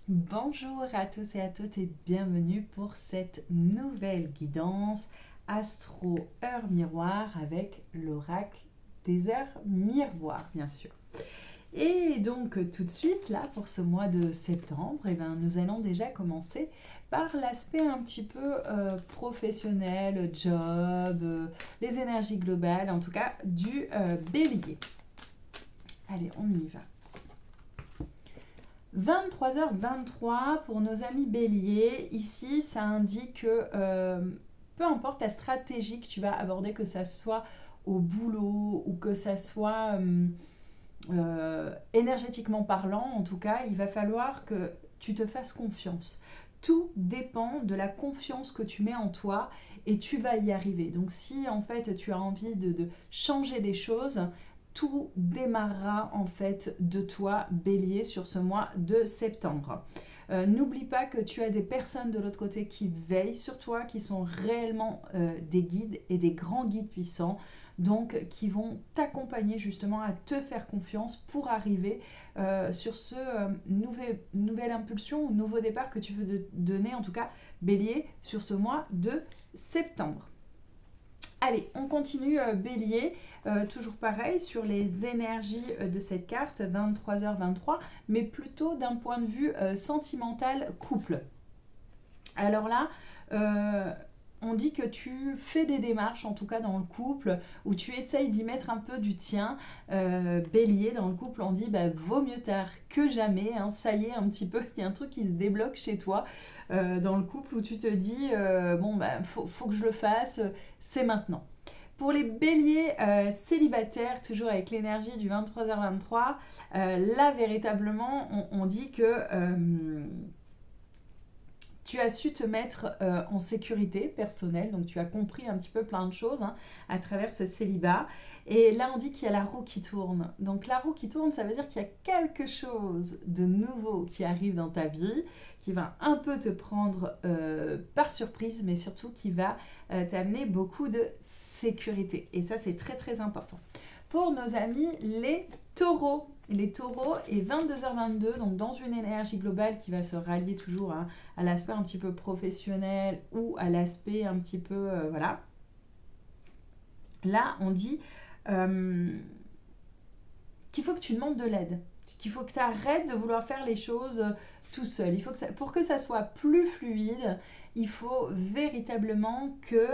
Bonjour à tous et à toutes et bienvenue pour cette nouvelle guidance Astro Heure Miroir avec l'oracle des heures miroirs bien sûr. Et donc tout de suite là pour ce mois de septembre, nous allons déjà commencer par l'aspect un petit peu professionnel, job, les énergies globales, en tout cas du bélier. Allez, on y va. 23h23 pour nos amis béliers. Ici, ça indique que peu importe la stratégie que tu vas aborder, que ça soit au boulot ou que ça soit énergétiquement parlant, en tout cas, il va falloir que tu te fasses confiance. Tout dépend de la confiance que tu mets en toi et tu vas y arriver. Donc si en fait tu as envie de changer les choses, tout démarrera en fait de toi, bélier, sur ce mois de septembre. N'oublie pas que tu as des personnes de l'autre côté qui veillent sur toi, qui sont réellement des guides et des grands guides puissants, donc qui vont t'accompagner justement à te faire confiance pour arriver sur ce nouvelle impulsion ou nouveau départ que tu veux donner, en tout cas bélier, sur ce mois de septembre. Allez, on continue bélier, toujours pareil sur les énergies de cette carte, 23h23, mais plutôt d'un point de vue sentimental couple. Alors là, on dit que tu fais des démarches, en tout cas dans le couple, où tu essayes d'y mettre un peu du tien. Bélier, dans le couple, on dit vaut mieux tard que jamais. Hein, ça y est, un petit peu, il y a un truc qui se débloque chez toi dans le couple où tu te dis faut que je le fasse, c'est maintenant. Pour les béliers célibataires, toujours avec l'énergie du 23h23, là véritablement on dit que tu as su te mettre en sécurité personnelle, donc tu as compris un petit peu plein de choses à travers ce célibat. Et là, on dit qu'il y a la roue qui tourne. Donc la roue qui tourne, ça veut dire qu'il y a quelque chose de nouveau qui arrive dans ta vie, qui va un peu te prendre par surprise, mais surtout qui va t'amener beaucoup de sécurité. Et ça, c'est très très important. Pour nos amis les taureaux, et 22h22, donc dans une énergie globale qui va se rallier toujours à l'aspect un petit peu professionnel ou à l'aspect un petit peu voilà. Là, on dit qu'il faut que tu demandes de l'aide, qu'il faut que tu arrêtes de vouloir faire les choses tout seul. Il faut que pour que ça soit plus fluide, il faut véritablement que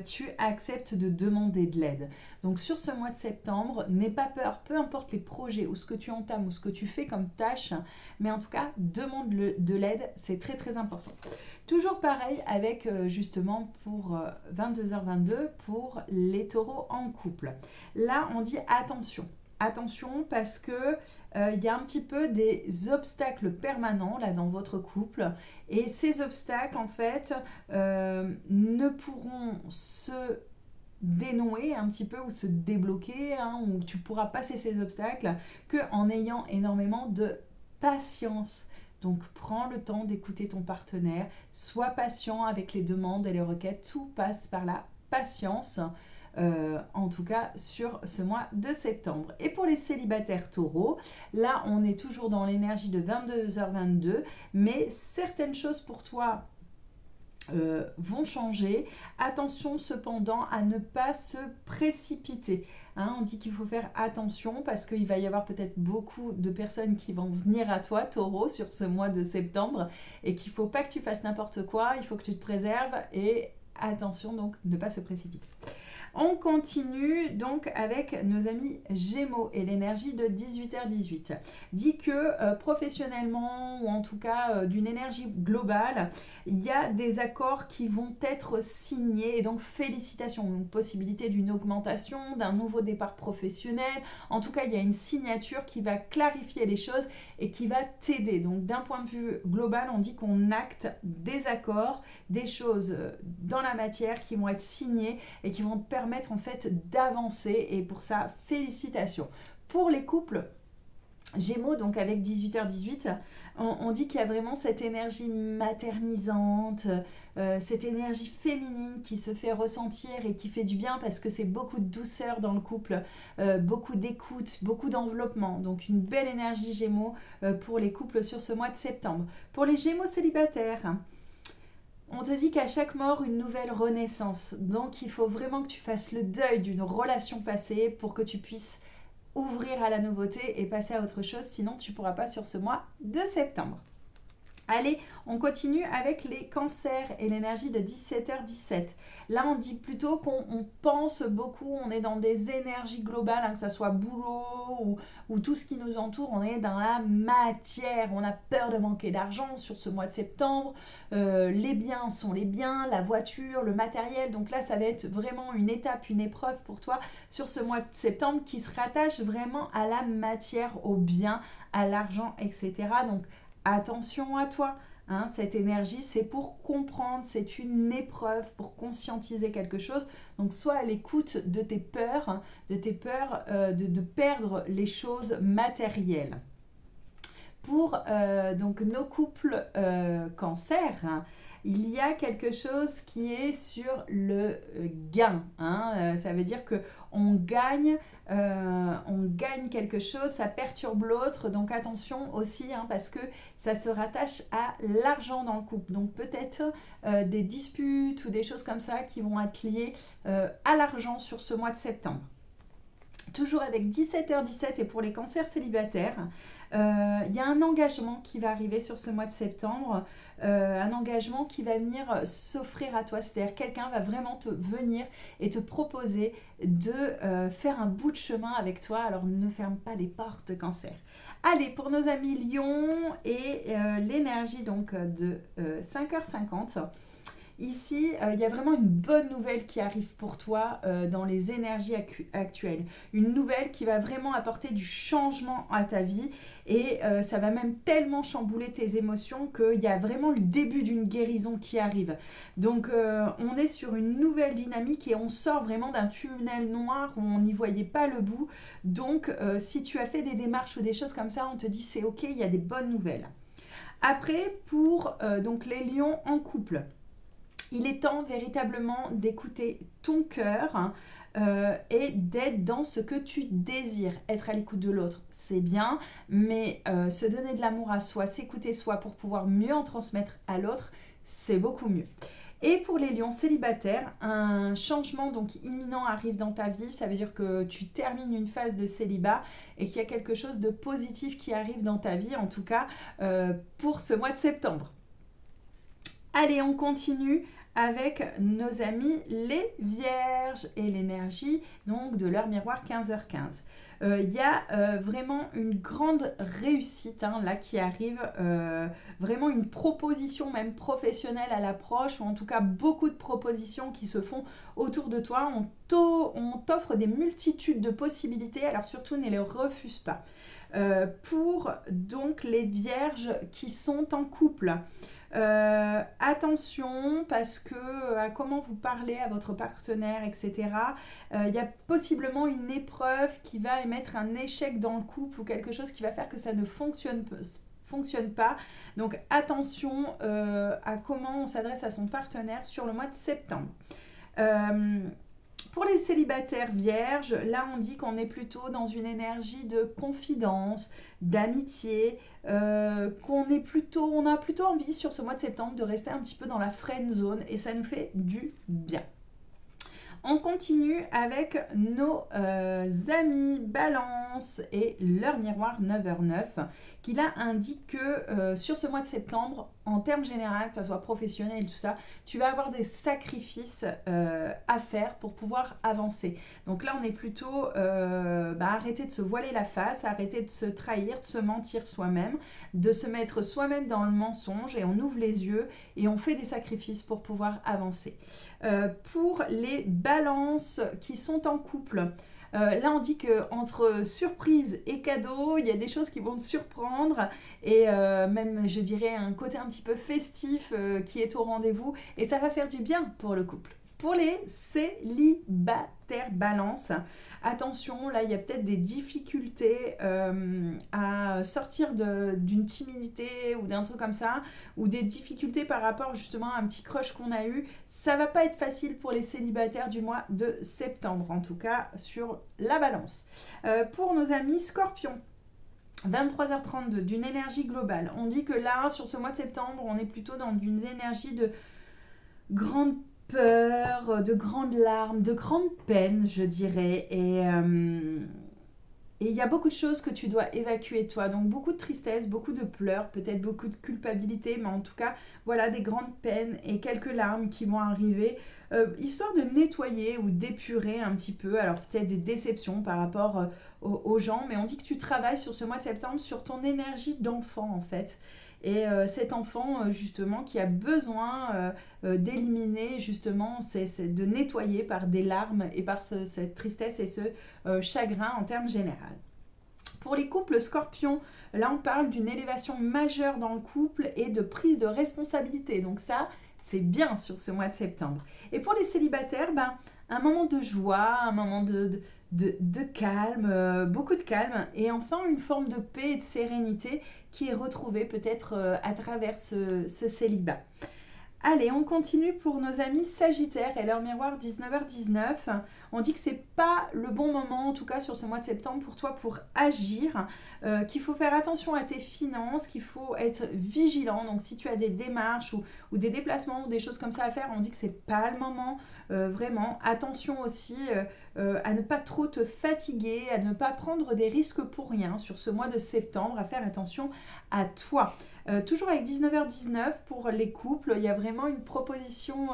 tu acceptes de demander de l'aide. Donc sur ce mois de septembre, n'aie pas peur, peu importe les projets ou ce que tu entames ou ce que tu fais comme tâche, mais en tout cas, demande de l'aide, c'est très très important. Toujours pareil avec justement pour 22h22 pour les taureaux en couple. Là, on dit attention. Attention parce que y a un petit peu des obstacles permanents là dans votre couple et ces obstacles en fait ne pourront se dénouer un petit peu ou se débloquer ou tu pourras passer ces obstacles qu'en ayant énormément de patience. Donc prends le temps d'écouter ton partenaire, sois patient avec les demandes et les requêtes, tout passe par la patience. En tout cas sur ce mois de septembre. Et pour les célibataires taureaux, là on est toujours dans l'énergie de 22h22, mais certaines choses pour toi vont changer. Attention cependant à ne pas se précipiter. On dit qu'il faut faire attention parce qu'il va y avoir peut-être beaucoup de personnes qui vont venir à toi, taureau, sur ce mois de septembre et qu'il ne faut pas que tu fasses n'importe quoi, il faut que tu te préserves et attention donc de ne pas se précipiter. On continue donc avec nos amis Gémeaux et l'énergie de 18h18. Dit que professionnellement ou en tout cas d'une énergie globale, il y a des accords qui vont être signés et donc félicitations, donc possibilité d'une augmentation, d'un nouveau départ professionnel. En tout cas, il y a une signature qui va clarifier les choses et qui va t'aider. Donc d'un point de vue global, on dit qu'on acte des accords, des choses dans la matière qui vont être signées et qui vont te permettre en fait d'avancer et pour ça félicitations. Pour les couples Gémeaux, donc avec 18h18, on dit qu'il y a vraiment cette énergie maternisante, cette énergie féminine qui se fait ressentir et qui fait du bien parce que c'est beaucoup de douceur dans le couple, beaucoup d'écoute, beaucoup d'enveloppement. Donc une belle énergie Gémeaux pour les couples sur ce mois de septembre. Pour les Gémeaux célibataires, on te dit qu'à chaque mort, une nouvelle renaissance. Donc il faut vraiment que tu fasses le deuil d'une relation passée pour que tu puisses ouvrir à la nouveauté et passer à autre chose, sinon tu ne pourras pas sur ce mois de septembre. Allez, on continue avec les cancers et l'énergie de 17h17. Là, on dit plutôt qu'on pense beaucoup, on est dans des énergies globales, hein, que ce soit boulot ou tout ce qui nous entoure, on est dans la matière. On a peur de manquer d'argent sur ce mois de septembre. Les biens sont les biens, la voiture, le matériel. Donc là, ça va être vraiment une étape, une épreuve pour toi sur ce mois de septembre qui se rattache vraiment à la matière, aux biens, à l'argent, etc. Donc, attention à toi, hein, cette énergie, c'est pour comprendre, c'est une épreuve pour conscientiser quelque chose. Donc, sois à l'écoute de tes peurs, de perdre les choses matérielles. Pour donc nos couples cancer, hein, il y a quelque chose qui est sur le gain. Hein, ça veut dire que on gagne quelque chose, ça perturbe l'autre. Donc attention aussi, hein, parce que ça se rattache à l'argent dans le couple. Donc peut-être des disputes ou des choses comme ça qui vont être liées à l'argent sur ce mois de septembre. Toujours avec 17h17 et pour les cancers célibataires, il y a un engagement qui va arriver sur ce mois de septembre, un engagement qui va venir s'offrir à toi, c'est-à-dire quelqu'un va vraiment te venir et te proposer de faire un bout de chemin avec toi, alors ne ferme pas les portes cancer. Allez, pour nos amis Lion et l'énergie donc de 5h50, ici, il y a vraiment une bonne nouvelle qui arrive pour toi dans les énergies actuelles. Une nouvelle qui va vraiment apporter du changement à ta vie et ça va même tellement chambouler tes émotions qu'il y a vraiment le début d'une guérison qui arrive. Donc, on est sur une nouvelle dynamique et on sort vraiment d'un tunnel noir où on n'y voyait pas le bout. Donc, si tu as fait des démarches ou des choses comme ça, on te dit c'est ok, il y a des bonnes nouvelles. Après, pour donc les lions en couple, il est temps véritablement d'écouter ton cœur, hein, et d'être dans ce que tu désires. Être à l'écoute de l'autre, c'est bien, mais se donner de l'amour à soi, s'écouter soi pour pouvoir mieux en transmettre à l'autre, c'est beaucoup mieux. Et pour les lions célibataires, un changement donc imminent arrive dans ta vie. Ça veut dire que tu termines une phase de célibat et qu'il y a quelque chose de positif qui arrive dans ta vie, en tout cas pour ce mois de septembre. Allez, on continue avec nos amis les vierges et l'énergie donc de leur miroir 15h15. Il y a vraiment une grande réussite, hein, là qui arrive, vraiment une proposition même professionnelle à l'approche, ou en tout cas beaucoup de propositions qui se font autour de toi. On t'offre des multitudes de possibilités, alors surtout ne les refuse pas. Pour donc les vierges qui sont en couple, attention parce que à comment vous parlez à votre partenaire, etc. Il y a possiblement une épreuve qui va émettre un échec dans le couple ou quelque chose qui va faire que ça ne fonctionne pas. Donc attention à comment on s'adresse à son partenaire sur le mois de septembre. Pour les célibataires vierges, là on dit qu'on est plutôt dans une énergie de confidence, d'amitié, on a plutôt envie sur ce mois de septembre de rester un petit peu dans la friend zone et ça nous fait du bien. On continue avec nos amis Balance et leur miroir 9h09 qui là indique que sur ce mois de septembre, en termes généraux, que ça soit professionnel et tout ça, tu vas avoir des sacrifices à faire pour pouvoir avancer. Donc là, on est plutôt arrêter de se voiler la face, arrêter de se trahir, de se mentir soi-même, de se mettre soi-même dans le mensonge et on ouvre les yeux et on fait des sacrifices pour pouvoir avancer. Pour les balances qui sont en couple, là on dit qu'entre surprise et cadeau, il y a des choses qui vont te surprendre et même je dirais un côté un petit peu festif qui est au rendez-vous et ça va faire du bien pour le couple. Pour les célibataires balance, attention, là il y a peut-être des difficultés à sortir d'une timidité ou d'un truc comme ça, ou des difficultés par rapport justement à un petit crush qu'on a eu. Ça va pas être facile pour les célibataires du mois de septembre, en tout cas sur la balance. Pour nos amis scorpions, 23h32, d'une énergie globale. On dit que là, sur ce mois de septembre, on est plutôt dans une énergie de grande peur, de grandes larmes, de grandes peines, je dirais. Et il y a beaucoup de choses que tu dois évacuer toi. Donc beaucoup de tristesse, beaucoup de pleurs, peut-être beaucoup de culpabilité, mais en tout cas, voilà, des grandes peines et quelques larmes qui vont arriver, histoire de nettoyer ou d'épurer un petit peu. Alors peut-être des déceptions par rapport aux gens, mais on dit que tu travailles sur ce mois de septembre sur ton énergie d'enfant en fait. Et cet enfant justement qui a besoin d'éliminer justement, c'est de nettoyer par des larmes et par cette tristesse et ce chagrin en termes général. Pour les couples scorpions, là on parle d'une élévation majeure dans le couple et de prise de responsabilité. Donc ça, c'est bien sur ce mois de septembre. Et pour les célibataires, un moment de joie, un moment de calme, beaucoup de calme, et enfin une forme de paix et de sérénité qui est retrouvée peut-être à travers ce célibat. Allez, on continue pour nos amis Sagittaires et leur miroir 19h19. On dit que c'est pas le bon moment, en tout cas sur ce mois de septembre, pour toi pour agir, qu'il faut faire attention à tes finances, qu'il faut être vigilant. Donc si tu as des démarches ou des déplacements ou des choses comme ça à faire, on dit que c'est pas le moment. Vraiment, attention aussi à ne pas trop te fatiguer, à ne pas prendre des risques pour rien sur ce mois de septembre, à faire attention à toi. Toujours avec 19h19 pour les couples, il y a vraiment une proposition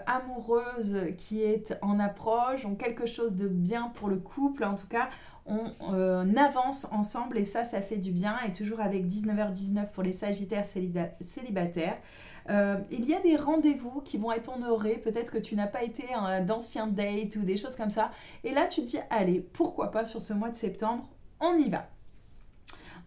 amoureuse qui est en approche, donc quelque chose de bien pour le couple. En tout cas, on avance ensemble et ça fait du bien. Et toujours avec 19h19 pour les Sagittaires célibataires. Il y a des rendez-vous qui vont être honorés, peut-être que tu n'as pas été d'anciens dates ou des choses comme ça. Et là, tu te dis, allez, pourquoi pas sur ce mois de septembre, on y va.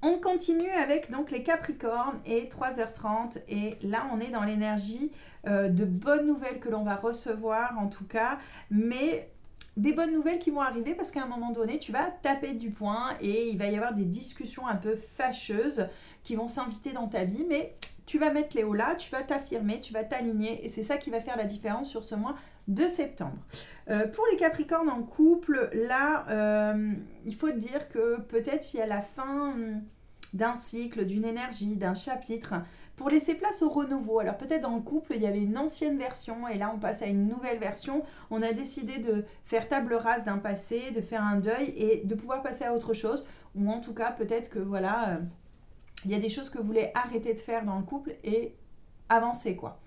On continue avec donc les Capricornes et 3h30 et là on est dans l'énergie de bonnes nouvelles que l'on va recevoir en tout cas, mais des bonnes nouvelles qui vont arriver parce qu'à un moment donné tu vas taper du poing et il va y avoir des discussions un peu fâcheuses qui vont s'inviter dans ta vie, mais tu vas mettre les hauts là, tu vas t'affirmer, tu vas t'aligner et c'est ça qui va faire la différence sur ce mois de septembre. Pour les Capricornes en couple, là, il faut dire que peut-être il y a la fin d'un cycle, d'une énergie, d'un chapitre, pour laisser place au renouveau. Alors peut-être dans le couple, il y avait une ancienne version et là on passe à une nouvelle version. On a décidé de faire table rase d'un passé, de faire un deuil et de pouvoir passer à autre chose. Ou en tout cas, peut-être que voilà, il y a des choses que vous voulez arrêter de faire dans le couple et avancer quoi.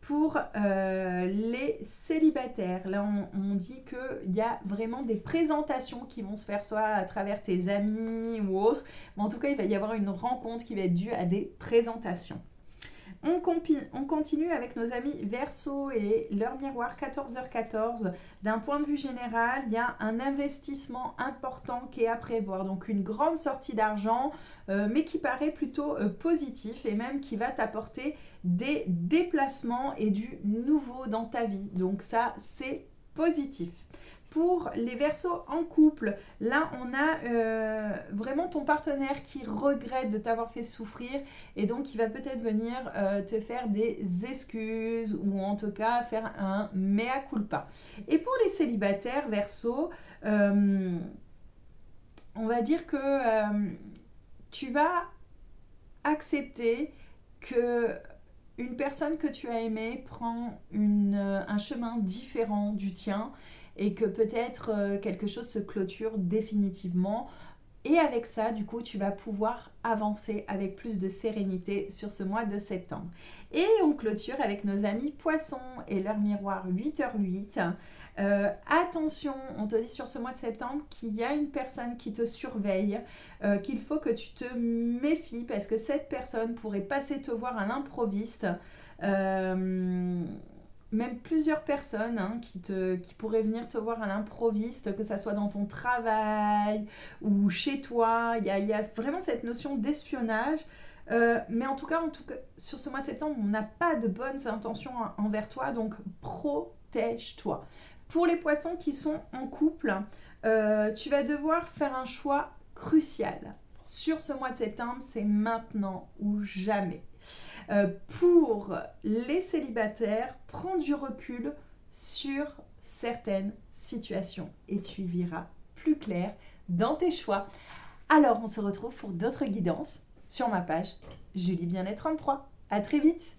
Pour les célibataires, là on dit qu'il y a vraiment des présentations qui vont se faire soit à travers tes amis ou autres, mais en tout cas il va y avoir une rencontre qui va être due à des présentations. On continue avec nos amis Verseau et leur miroir 14h14. D'un point de vue général, il y a un investissement important qui est à prévoir. Donc une grande sortie d'argent, mais qui paraît plutôt positif et même qui va t'apporter des déplacements et du nouveau dans ta vie. Donc ça, c'est positif. Pour les Verseaux en couple, là on a vraiment ton partenaire qui regrette de t'avoir fait souffrir et donc il va peut-être venir te faire des excuses ou en tout cas faire un mea culpa. Et pour les célibataires Verseaux, on va dire que tu vas accepter que une personne que tu as aimée prend un chemin différent du tien et que peut-être quelque chose se clôture définitivement. Et avec ça, du coup, tu vas pouvoir avancer avec plus de sérénité sur ce mois de septembre. Et on clôture avec nos amis Poissons et leur miroir 8h08. Attention, on te dit sur ce mois de septembre qu'il y a une personne qui te surveille, qu'il faut que tu te méfies parce que cette personne pourrait passer te voir à l'improviste. Même plusieurs personnes qui pourraient venir te voir à l'improviste, que ça soit dans ton travail ou chez toi. Il y a vraiment cette notion d'espionnage. Mais en tout cas, sur ce mois de septembre, on n'a pas de bonnes intentions envers toi, donc protège-toi. protège-toi. Pour les poissons qui sont en couple, tu vas devoir faire un choix crucial. Sur ce mois de septembre, c'est maintenant ou jamais. Pour les célibataires, prends du recul sur certaines situations et tu y verras plus clair dans tes choix. Alors, on se retrouve pour d'autres guidances sur ma page Julie Bien-être 33. À très vite!